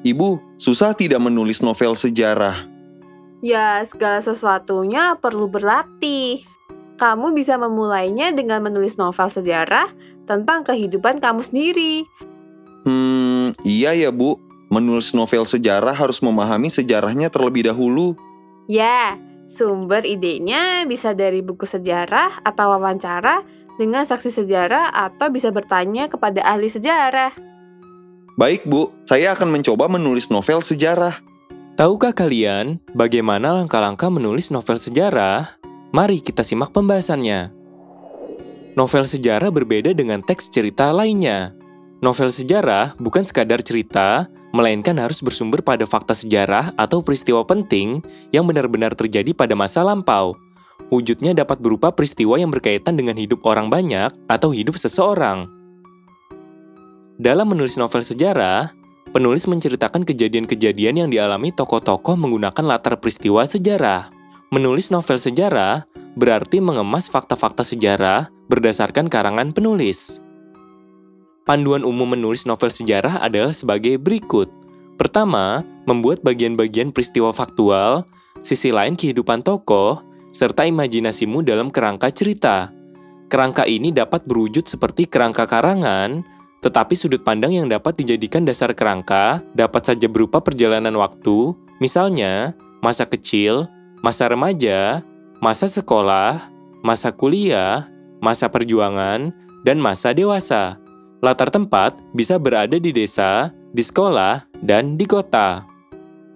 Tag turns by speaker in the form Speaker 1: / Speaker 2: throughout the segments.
Speaker 1: Ibu, susah tidak menulis novel sejarah?
Speaker 2: Ya, segala sesuatunya perlu berlatih. Kamu bisa memulainya dengan menulis novel sejarah tentang kehidupan kamu sendiri.
Speaker 1: Iya ya Bu. Menulis novel sejarah harus memahami sejarahnya terlebih dahulu.
Speaker 2: Ya, sumber idenya bisa dari buku sejarah atau wawancara dengan saksi sejarah atau bisa bertanya kepada ahli sejarah.
Speaker 1: Baik Bu, saya akan mencoba menulis novel sejarah.
Speaker 3: Tahukah kalian bagaimana langkah-langkah menulis novel sejarah? Mari kita simak pembahasannya. Novel sejarah berbeda dengan teks cerita lainnya. Novel sejarah bukan sekadar cerita, melainkan harus bersumber pada fakta sejarah atau peristiwa penting yang benar-benar terjadi pada masa lampau. Wujudnya dapat berupa peristiwa yang berkaitan dengan hidup orang banyak atau hidup seseorang. Dalam menulis novel sejarah, penulis menceritakan kejadian-kejadian yang dialami tokoh-tokoh menggunakan latar peristiwa sejarah. Menulis novel sejarah berarti mengemas fakta-fakta sejarah berdasarkan karangan penulis. Panduan umum menulis novel sejarah adalah sebagai berikut. Pertama, membuat bagian-bagian peristiwa faktual, sisi lain kehidupan tokoh, serta imajinasimu dalam kerangka cerita. Kerangka ini dapat berwujud seperti kerangka karangan, tetapi sudut pandang yang dapat dijadikan dasar kerangka dapat saja berupa perjalanan waktu, misalnya masa kecil, masa remaja, masa sekolah, masa kuliah, masa perjuangan, dan masa dewasa. Latar tempat bisa berada di desa, di sekolah, dan di kota.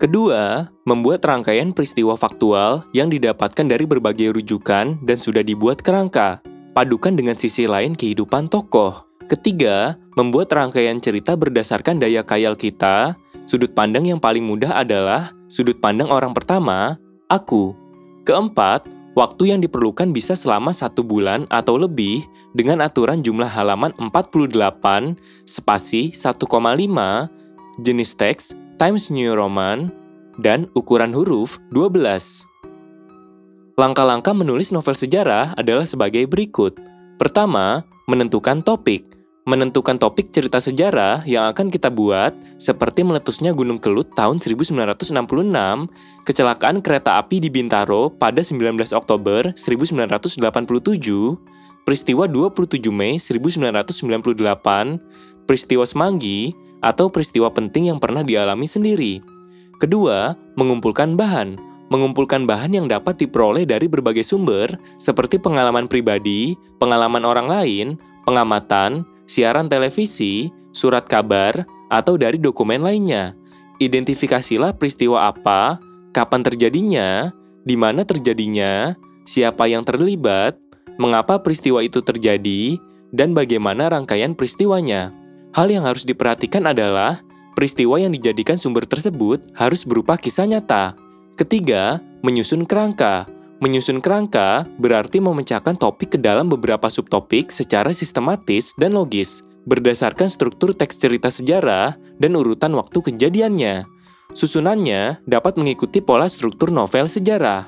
Speaker 3: Kedua, membuat rangkaian peristiwa faktual yang didapatkan dari berbagai rujukan dan sudah dibuat kerangka, padukan dengan sisi lain kehidupan tokoh. Ketiga, membuat rangkaian cerita berdasarkan daya khayal kita. Sudut pandang yang paling mudah adalah sudut pandang orang pertama, aku. Keempat, waktu yang diperlukan bisa selama 1 bulan atau lebih dengan aturan jumlah halaman 48, spasi 1,5, jenis teks Times New Roman, dan ukuran huruf 12. Langkah-langkah menulis novel sejarah adalah sebagai berikut. Pertama, menentukan topik. Menentukan topik cerita sejarah yang akan kita buat, seperti meletusnya Gunung Kelut tahun 1966, kecelakaan kereta api di Bintaro pada 19 Oktober 1987, peristiwa 27 Mei 1998, peristiwa Semanggi, atau peristiwa penting yang pernah dialami sendiri. Kedua, mengumpulkan bahan. Mengumpulkan bahan yang dapat diperoleh dari berbagai sumber, seperti pengalaman pribadi, pengalaman orang lain, pengamatan, siaran televisi, surat kabar, atau dari dokumen lainnya. Identifikasilah peristiwa apa, kapan terjadinya, di mana terjadinya, siapa yang terlibat, mengapa peristiwa itu terjadi, dan bagaimana rangkaian peristiwanya. Hal yang harus diperhatikan adalah peristiwa yang dijadikan sumber tersebut harus berupa kisah nyata. Ketiga, menyusun kerangka. Menyusun kerangka berarti memecahkan topik ke dalam beberapa subtopik secara sistematis dan logis, berdasarkan struktur teks cerita sejarah dan urutan waktu kejadiannya. Susunannya dapat mengikuti pola struktur novel sejarah.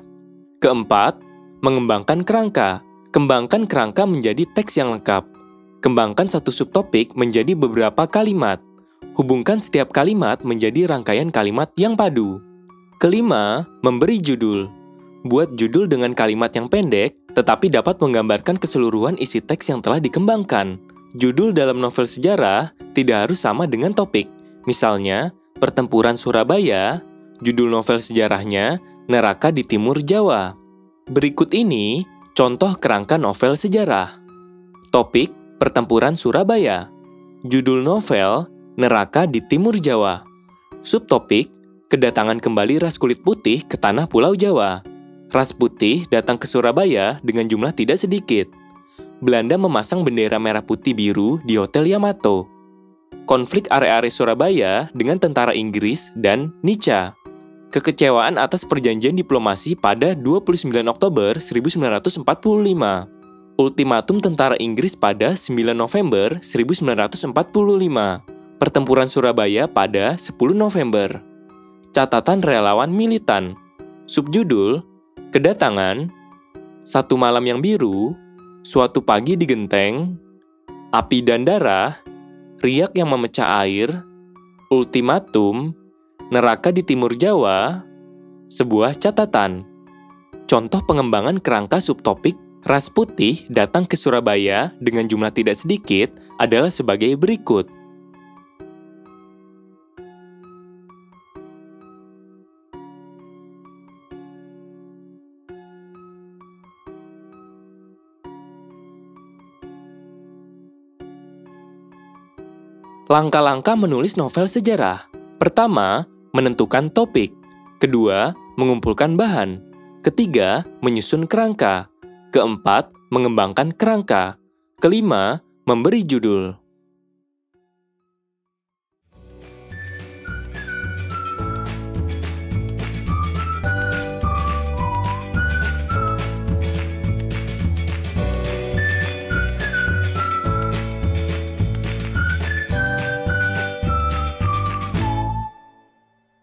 Speaker 3: Keempat, mengembangkan kerangka. Kembangkan kerangka menjadi teks yang lengkap. Kembangkan satu subtopik menjadi beberapa kalimat. Hubungkan setiap kalimat menjadi rangkaian kalimat yang padu. Kelima, memberi judul. Buat judul dengan kalimat yang pendek, tetapi dapat menggambarkan keseluruhan isi teks yang telah dikembangkan. Judul dalam novel sejarah tidak harus sama dengan topik. Misalnya, Pertempuran Surabaya, judul novel sejarahnya Neraka di Timur Jawa. Berikut ini contoh kerangka novel sejarah. Topik, Pertempuran Surabaya. Judul novel, Neraka di Timur Jawa. Subtopik, kedatangan kembali ras kulit putih ke tanah Pulau Jawa. Ras putih datang ke Surabaya dengan jumlah tidak sedikit. Belanda memasang bendera merah putih biru di Hotel Yamato. Konflik are-are Surabaya dengan tentara Inggris dan Nica. Kekecewaan atas perjanjian diplomasi pada 29 Oktober 1945. Ultimatum tentara Inggris pada 9 November 1945. Pertempuran Surabaya pada 10 November. Catatan relawan militan. Subjudul, Kedatangan, Satu Malam yang Biru, Suatu Pagi di Genteng, Api dan Darah, Riak yang Memecah Air, Ultimatum, Neraka di Timur Jawa, sebuah catatan. Contoh pengembangan kerangka subtopik ras putih datang ke Surabaya dengan jumlah tidak sedikit adalah sebagai berikut. Langkah-langkah menulis novel sejarah. Pertama, menentukan topik. Kedua, mengumpulkan bahan. Ketiga, menyusun kerangka. Keempat, mengembangkan kerangka. Kelima, memberi judul.